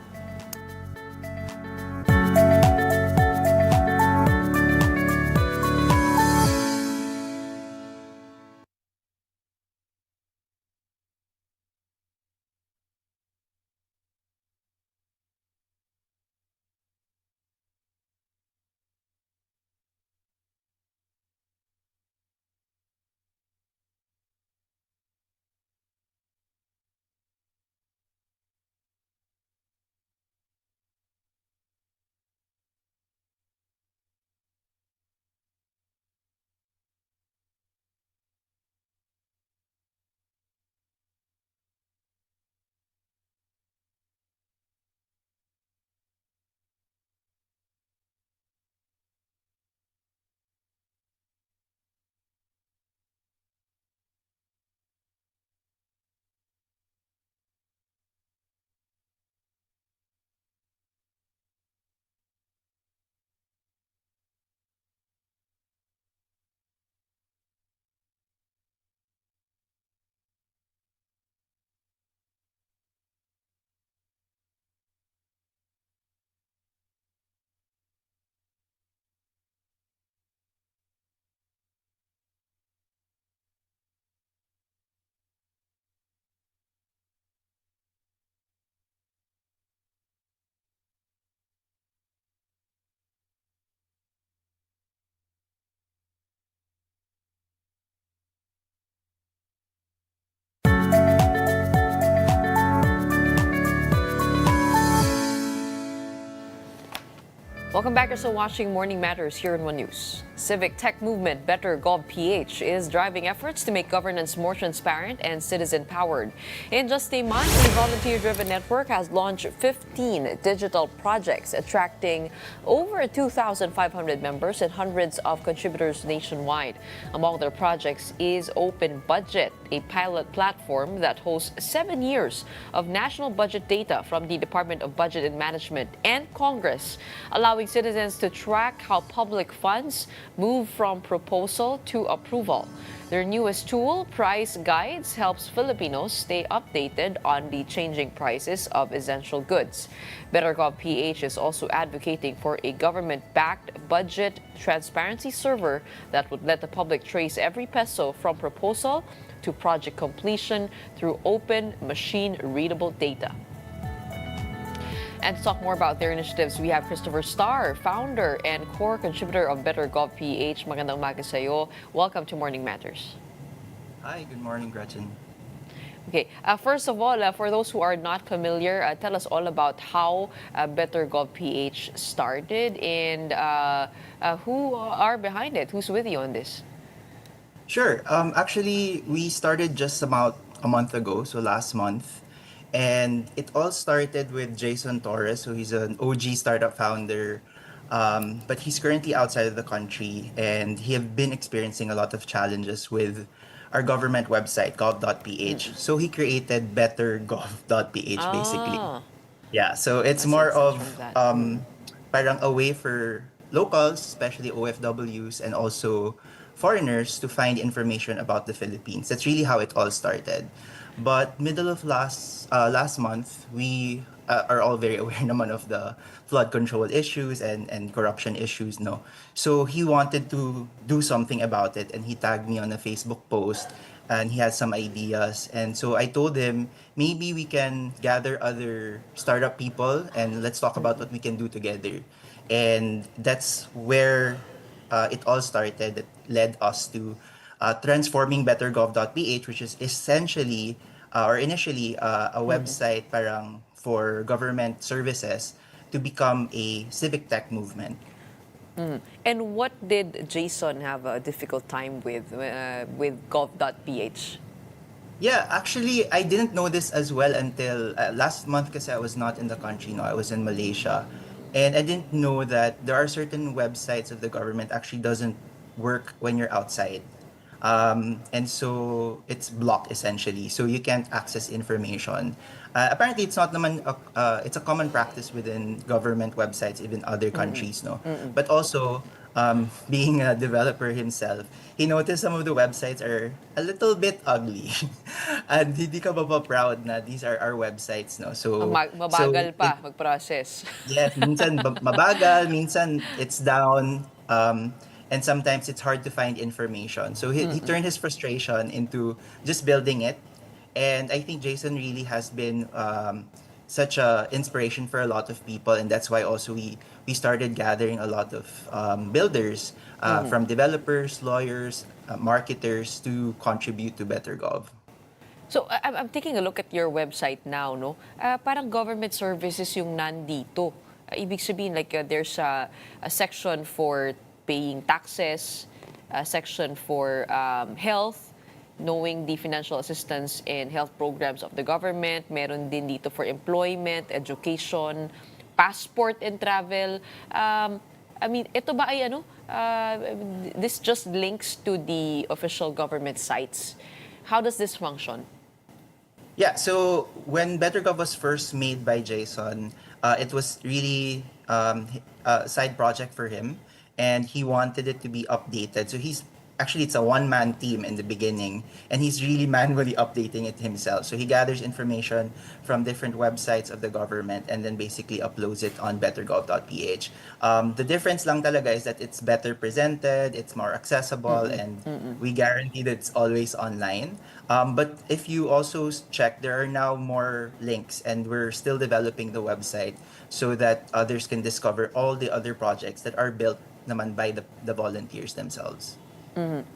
Welcome back. You're still watching Morning Matters here in One News. Civic tech movement BetterGovPH is driving efforts to make governance more transparent and citizen-powered. In just a month, the volunteer-driven network has launched 15 digital projects, attracting over 2,500 members and hundreds of contributors nationwide. Among their projects is Open Budget, a pilot platform that hosts 7 years of national budget data from the Department of Budget and Management and Congress, allowing citizens to track how public funds move from proposal to approval. Their newest tool, Price Guides, helps Filipinos stay updated on the changing prices of essential goods. BetterGovPH is also advocating for a government-backed budget transparency server that would let the public trace every peso from proposal to project completion through open, machine-readable data. And to talk more about their initiatives, we have Christopher Starr, founder and core contributor of BetterGovPH. Magandang umaga sa iyo. Welcome to Morning Matters. Hi, good morning, Gretchen. Okay, first of all, for those who are not familiar, tell us all about how BetterGovPH started and who are behind it, who's with you on this? Sure. Actually, we started just about a month ago, so last month. And it all started with Jason Torres, so he's an OG startup founder, but he's currently outside of the country, and he have been experiencing a lot of challenges with our government website, gov.ph. So he created bettergov.ph basically. Ah, Yeah, so it's so more it's of from that. parang a way for locals, especially OFWs and also foreigners to find information about the Philippines. That's really how it all started. But middle of last month, we are all very aware naman of the flood control issues and corruption issues, no? So he wanted to do something about it, and he tagged me on a Facebook post, and he had some ideas. And so I told him, maybe we can gather other startup people and let's talk about what we can do together. And that's where it all started. It led us to transforming bettergov.ph, which is essentially or initially a website parang for government services to become a civic tech movement. And what did Jason have a difficult time with gov.ph? Yeah, actually, I didn't know this as well until last month because I was not in the country. No, I was in Malaysia. And I didn't know that there are certain websites of the government actually doesn't work when you're outside. And so it's blocked essentially. So you can't access information. Apparently, it's not naman it's a common practice within government websites, even other countries, no. But also, being a developer himself, he noticed some of the websites are a little bit ugly, and hindi ka ba proud na these are our websites, no. Mabagal pa mag-process. Yes, minsan mabagal, minsan it's down, and sometimes it's hard to find information. So he turned his frustration into just building it. And I think Jason really has been such a inspiration for a lot of people, and that's why also we started gathering a lot of builders, from developers, lawyers, marketers to contribute to BetterGov. So I'm taking a look at your website now, no? Parang government services yung nandito. Ibig sabihin, like there's a section for paying taxes, a section for health, knowing the financial assistance and health programs of the government. Meron din dito for employment, education, passport and travel. I mean, ito ba ay ano? This just links to the official government sites. How does this function? Yeah, so when BetterGov was first made by Jason, it was really a side project for him, and he wanted it to be updated. So it's a one-man team in the beginning, and he's really manually updating it himself. So he gathers information from different websites of the government and then basically uploads it on bettergov.ph. The difference lang talaga is that it's better presented, it's more accessible, and we guarantee that it's always online. But if you also check, there are now more links, and we're still developing the website so that others can discover all the other projects that are built naman by the volunteers themselves.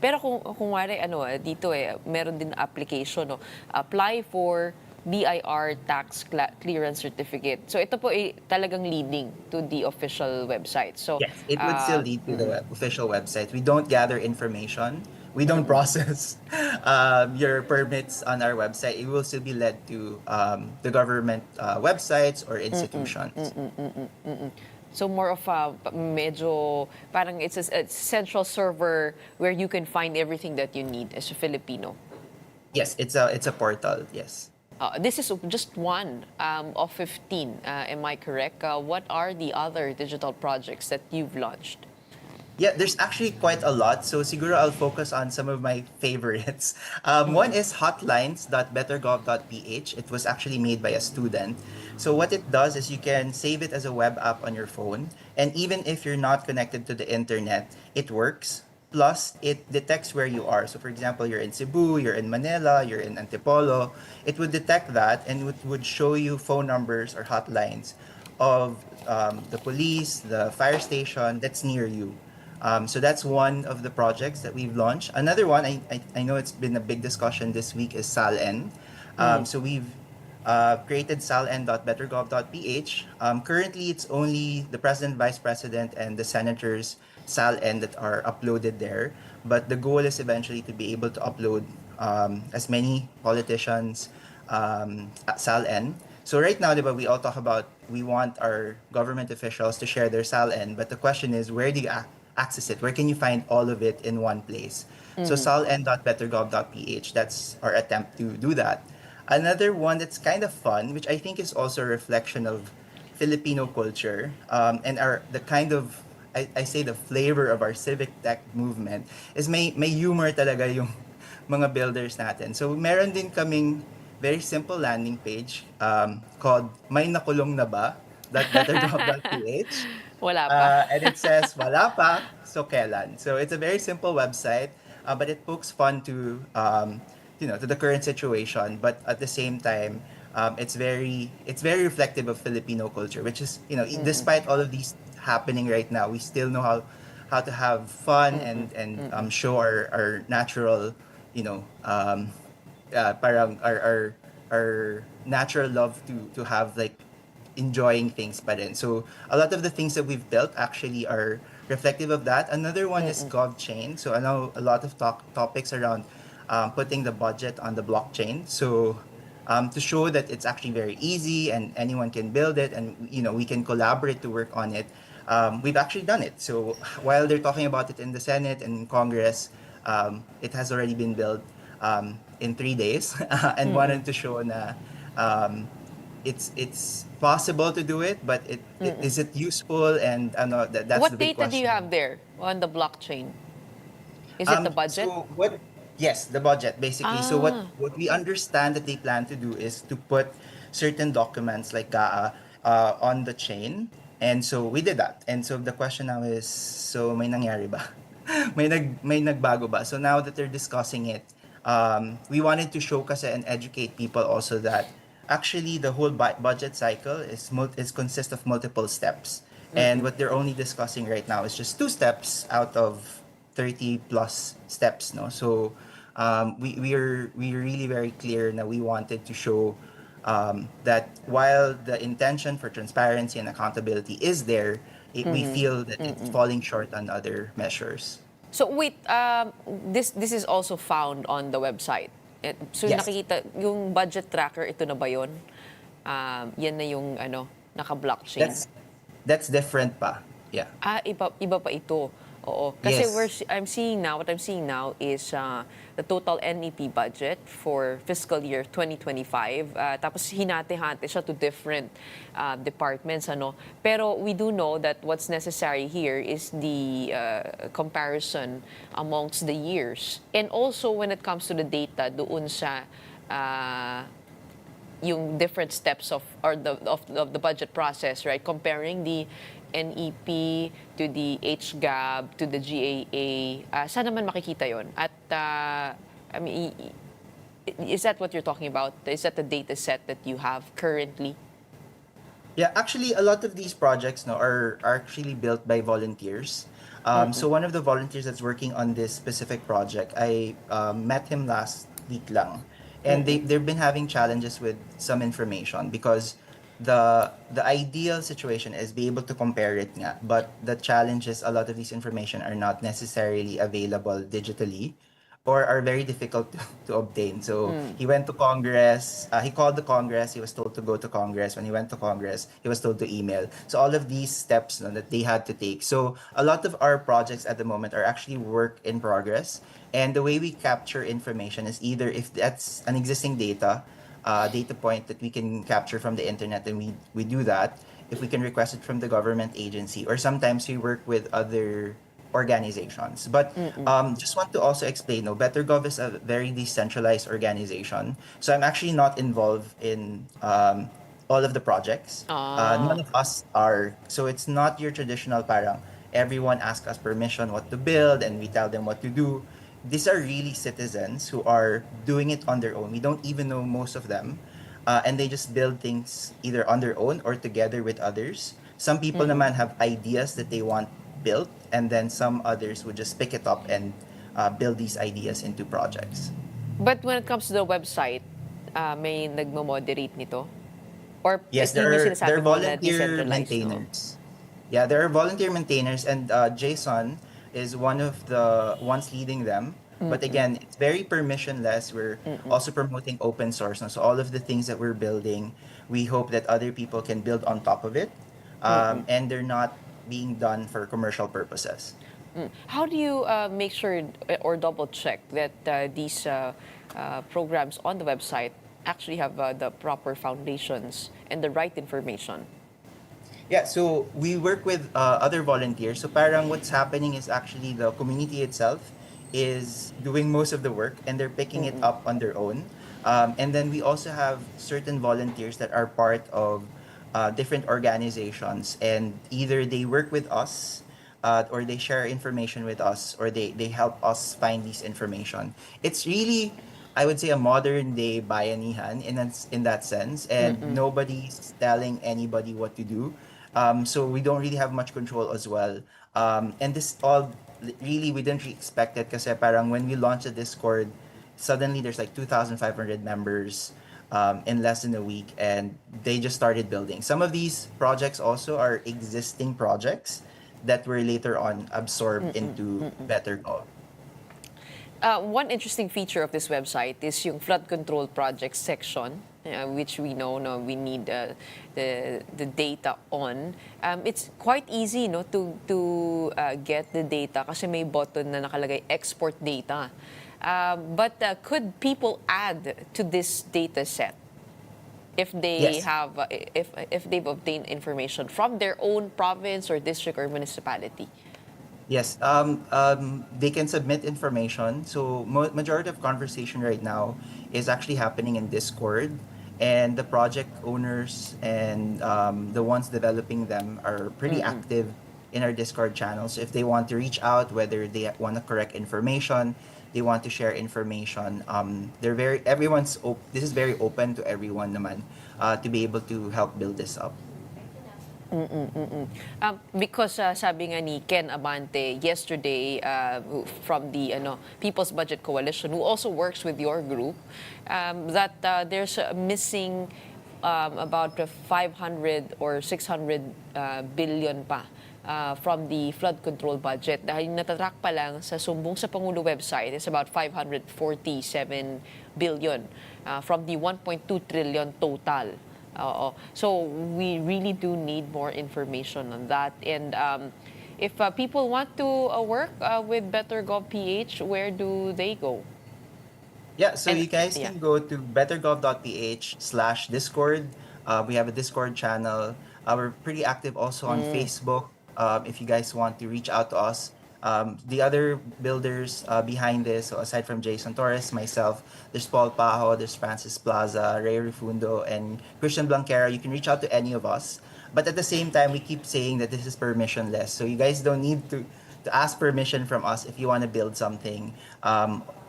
Pero kung wari, dito meron din application, no? Apply for BIR tax clearance certificate. So ito po talagang leading to the official website. So Yes, it would still lead to the official website. We don't gather information. We don't process your permits on our website. It will still be led to the government websites or institutions. So more of a medyo parang it's a central server where you can find everything that you need as a Filipino. Yes, it's a portal. Yes. This is just one of 15. Am I correct? What are the other digital projects that you've launched? Yeah, there's actually quite a lot. So siguro I'll focus on some of my favorites. One is hotlines.bettergov.ph. It was actually made by a student. So what it does is you can save it as a web app on your phone. And even if you're not connected to the internet, it works. Plus, it detects where you are. So for example, you're in Cebu, you're in Manila, you're in Antipolo. It would detect that and it would show you phone numbers or hotlines of the police, the fire station that's near you. So that's one of the projects that we've launched. Another one, I know it's been a big discussion this week, is SALN. So we've created saln.bettergov.ph. Currently, it's only the president, vice president, and the senators' SALN that are uploaded there. But the goal is eventually to be able to upload as many politicians, SALN. So right now, diba, we all talk about we want our government officials to share their SALN, but the question is, where do you access it? Where can you find all of it in one place? So saln.bettergov.ph, that's our attempt to do that. Another one that's kind of fun, which I think is also a reflection of Filipino culture, and the kind of I say the flavor of our civic tech movement is may humor talaga yung mga builders natin. So meron din kaming very simple landing page called May Nakulong Na Ba? .bettergov.ph. Wala pa. And it says, Wala pa, so kailan? So it's a very simple website, but it pokes fun to the current situation. But at the same time, it's very reflective of Filipino culture, which is, despite all of these happening right now, we still know how to have fun and show our natural, parang our natural love to have like enjoying things pa rin. So a lot of the things that we've built actually are reflective of that. Another one is GovChain. So I know a lot of topics around putting the budget on the blockchain. So to show that it's actually very easy and anyone can build it, and we can collaborate to work on it. We've actually done it. So while they're talking about it in the Senate and Congress, it has already been built in 3 days, and wanted to show na it's possible to do it, but is it useful? And that's What the big data do you question. have there on the blockchain? Is it the budget? Yes, the budget basically. So what we understand that they plan to do is to put certain documents like GAA on the chain, and so we did that. And so the question now is, so may nangyari ba? may nagbago ba? So now that they're discussing it, we wanted to show kasi and educate people also that actually the whole budget cycle is consists of multiple steps. And what they're only discussing right now is just 2 steps out of 30 plus steps, no? So we're really very clear that we wanted to show that while the intention for transparency and accountability is there, we feel that it's falling short on other measures. So wait, this is also found on the website. So Yes. nakikita yung budget tracker, ito na ba yun? Yan na yung naka-blockchain. That's different pa. Yeah. Iba pa ito. Oo. Kasi Yes. what I'm seeing now is the total NEP budget for fiscal year 2025. Tapos hinati-hati siya to different departments. Pero we do know that what's necessary here is the comparison amongst the years. And also when it comes to the data doon sa yung different steps of the budget process, right? Comparing the NEP to the HGAB to the GAA. Saan naman makikita yon? At is that what you're talking about? Is that the data set that you have currently? Yeah, actually, a lot of these projects are actually built by volunteers. So one of the volunteers that's working on this specific project, I met him last week lang. And they've been having challenges with some information because the ideal situation is be able to compare it nga, but the challenge is a lot of these information are not necessarily available digitally or are very difficult to obtain. So he went to Congress, he called the Congress, he was told to go to Congress. When he went to Congress, he was told to email. So all of these steps that they had to take. So a lot of our projects at the moment are actually work in progress. And the way we capture information is either if that's an existing data point that we can capture from the internet, and we do that. If we can request it from the government agency, or sometimes we work with other organizations. But just want to also explain, BetterGov is a very decentralized organization. So I'm actually not involved in all of the projects. None of us are. So it's not your traditional parang everyone asks us permission what to build and we tell them what to do. These are really citizens who are doing it on their own. We don't even know most of them. And they just build things either on their own or together with others. Some people naman have ideas that they want built, and then some others would just pick it up and build these ideas into projects. But when it comes to the website, may nagmo-moderate nito? Or Yes, yun yung there sinasabi are mo na volunteer decentralized, no? maintainers. Yeah, there are volunteer maintainers, and Jason is one of the ones leading them. But again, it's very permissionless. We're also promoting open source. So all of the things that we're building, we hope that other people can build on top of it. And they're not being done for commercial purposes. How do you make sure or double check that these programs on the website actually have the proper foundations and the right information? Yeah, so we work with other volunteers. So parang what's happening is actually the community itself is doing most of the work and they're picking it up on their own. And then we also have certain volunteers that are part of different organizations and either they work with us or they share information with us or they help us find this information. It's really, I would say, a modern day bayanihan in that sense, and nobody's telling anybody what to do. So we don't really have much control as well. And this all really we didn't really expect it kasi parang when we launched the Discord, suddenly there's like 2,500 members in less than a week, and they just started building. Some of these projects also are existing projects that were later on absorbed into Better Golf. One interesting feature of this website is yung flood control project section, which we know no, we need the data on. It's quite easy no to get the data kasi may button na nakalagay export data. But could people add to this data set if they Yes. have if they've obtained information from their own province or district or municipality? Yes, they can submit information. So majority of conversation right now is actually happening in Discord, and the project owners and the ones developing them are pretty active in our Discord channels. If they want to reach out, whether they want to correct information, they want to share information. They're very this is very open to everyone naman to be able to help build this up. Because sabi nga ni Ken Abante yesterday from the People's Budget Coalition, who also works with your group, that there's missing about 500 or 600 billion pa from the flood control budget. Dahil natatrack pa lang sa Sumbong sa Pangulo website is about 547 billion from the 1.2 trillion total. So we really do need more information on that. And if people want to work with Better Gov PH, where do they go? Yeah, so And- you guys yeah. can go to bettergov.ph/discord. We have a Discord channel. We're pretty active also on Facebook. If you guys want to reach out to us, the other builders behind this, so aside from Jason Torres, myself, there's Paul Pajo, there's Francis Plaza, Ray Rifundo, and Christian Blanquera. You can reach out to any of us. But at the same time, we keep saying that this is permissionless. So you guys don't need to ask permission from us if you want to build something.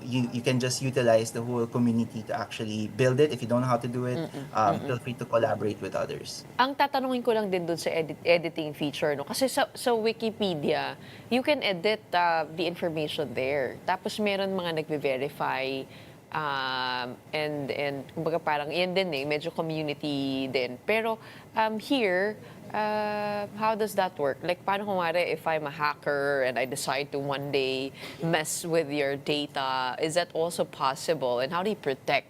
You can just utilize the whole community to actually build it. If you don't know how to do it, feel free to collaborate with others. Ang tatanungin ko lang din dun sa editing feature, no? Kasi sa Wikipedia, you can edit the information there. Tapos meron mga nagve-verify and kumbaga parang yan din medyo community din. Pero here, how does that work? Like, paano kung if I'm a hacker and I decide to one day mess with your data, is that also possible? And how do you protect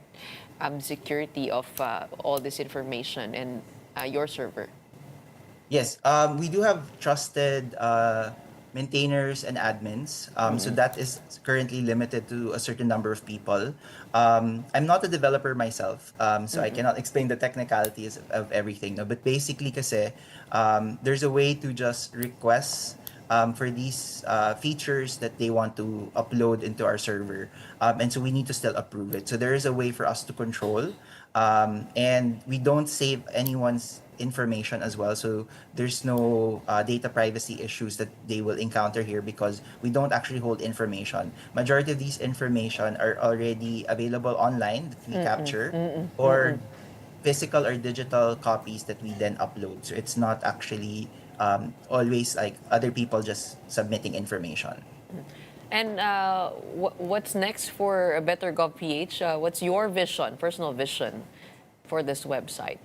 security of all this information and your server? Yes, we do have trusted maintainers and admins. So that is currently limited to a certain number of people. I'm not a developer myself, so I cannot explain the technicalities of everything. No? But basically, kasi, there's a way to just request for these features that they want to upload into our server. And so we need to still approve it. So there is a way for us to control. And we don't save anyone's information as well. So there's no data privacy issues that they will encounter here because we don't actually hold information. Majority of these information are already available online that we capture or physical or digital copies that we then upload. So it's not actually always like other people just submitting information. And what's next for Better Gov PH? What's your vision, personal vision for this website?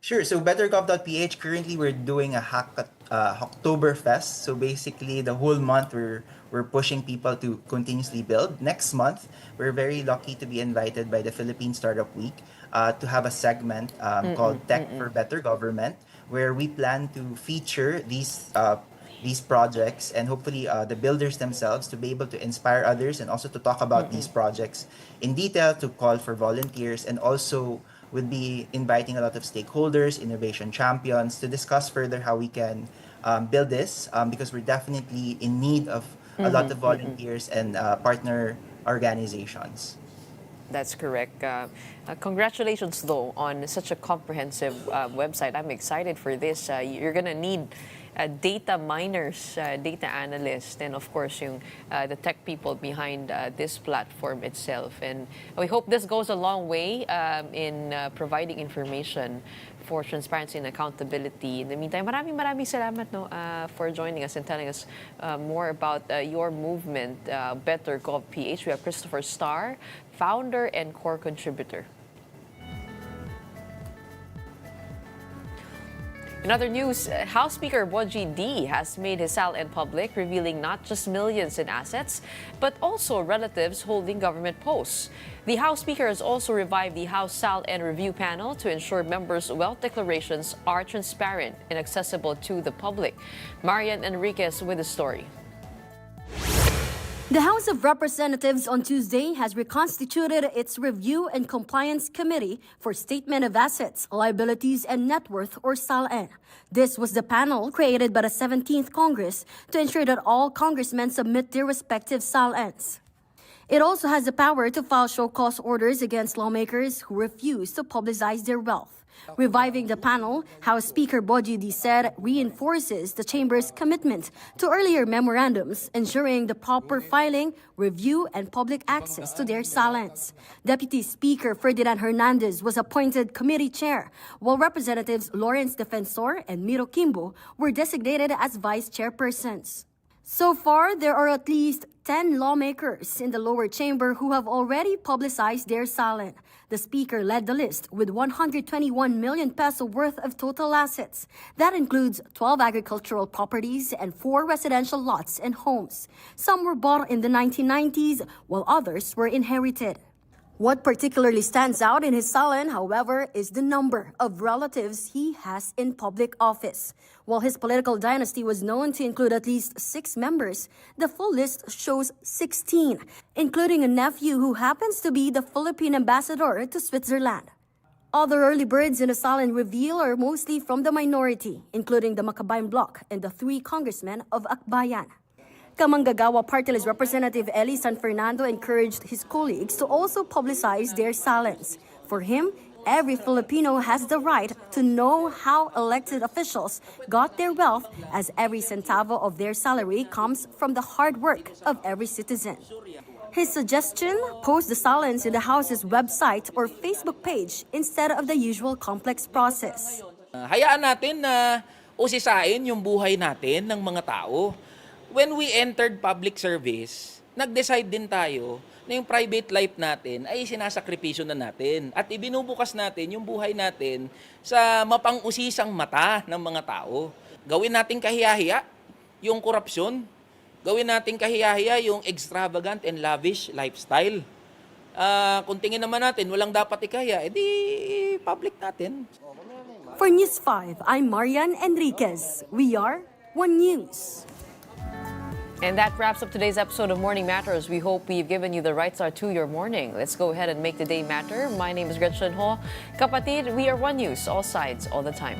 Sure. So bettergov.ph, currently we're doing a Hacktoberfest. So basically the whole month we're pushing people to continuously build. Next month, we're very lucky to be invited by the Philippine Startup Week to have a segment called Tech for Better Government, where we plan to feature these projects and hopefully the builders themselves to be able to inspire others and also to talk about these projects in detail, to call for volunteers, and also we'll be inviting a lot of stakeholders, innovation champions to discuss further how we can build this because we're definitely in need of a lot of volunteers and partner organizations. That's correct. Congratulations, though, on such a comprehensive website. I'm excited for this. You're going to need data miners, data analysts, and of course, the tech people behind this platform itself. And we hope this goes a long way in providing information for transparency and accountability. In the meantime, maraming salamat for joining us and telling us more about your movement, Better Gov PH. We have Christopher Starr, founder and core contributor. In other news, House Speaker Boji D has made his SALN public, revealing not just millions in assets, but also relatives holding government posts. The House Speaker has also revived the House SALN review panel to ensure members' wealth declarations are transparent and accessible to the public. Marian Enriquez with the story. The House of Representatives on Tuesday has reconstituted its Review and Compliance Committee for Statement of Assets, Liabilities, and Net Worth, or SALN. This was the panel created by the 17th Congress to ensure that all congressmen submit their respective SALNs. It also has the power to file show cause orders against lawmakers who refuse to publicize their wealth. Reviving the panel, House Speaker Boji D said reinforces the Chamber's commitment to earlier memorandums, ensuring the proper filing, review, and public access to their SALNs. Deputy Speaker Ferdinand Hernandez was appointed committee chair, while Representatives Lawrence Defensor and Miro Kimbo were designated as vice chairpersons. So far, there are at least 10 lawmakers in the lower chamber who have already publicized their SALN. The Speaker led the list with 121 million peso worth of total assets. That includes 12 agricultural properties and 4 residential lots and homes. Some were bought in the 1990s, while others were inherited. What particularly stands out in his SALN, however, is the number of relatives he has in public office. While his political dynasty was known to include at least 6 members, the full list shows 16, including a nephew who happens to be the Philippine ambassador to Switzerland. Other early birds in the SALN reveal are mostly from the minority, including the Makabayan Bloc and the 3 congressmen of Akbayan. Kamanggagawa Party List Representative Eli San Fernando encouraged his colleagues to also publicize their SALNs. For him, every Filipino has the right to know how elected officials got their wealth, as every centavo of their salary comes from the hard work of every citizen. His suggestion, post the SALNs in the House's website or Facebook page instead of the usual complex process. Hayaan natin na usisain yung buhay natin ng mga tao. When we entered public service, nag-decide din tayo na yung private life natin ay sinasakripisyo na natin at ibinubukas natin yung buhay natin sa mapang-usisang mata ng mga tao. Gawin natin kahiyahiya yung korupsyon. Gawin natin kahiyahiya yung extravagant and lavish lifestyle. Kung tingin naman natin walang dapat ikahiya, edi public natin. For News 5, I'm Marian Enriquez. We are One News. And that wraps up today's episode of Morning Matters. We hope we've given you the right start to your morning. Let's go ahead and make the day matter. My name is Gretchen Ho. Kapatid, we are One News, all sides, all the time.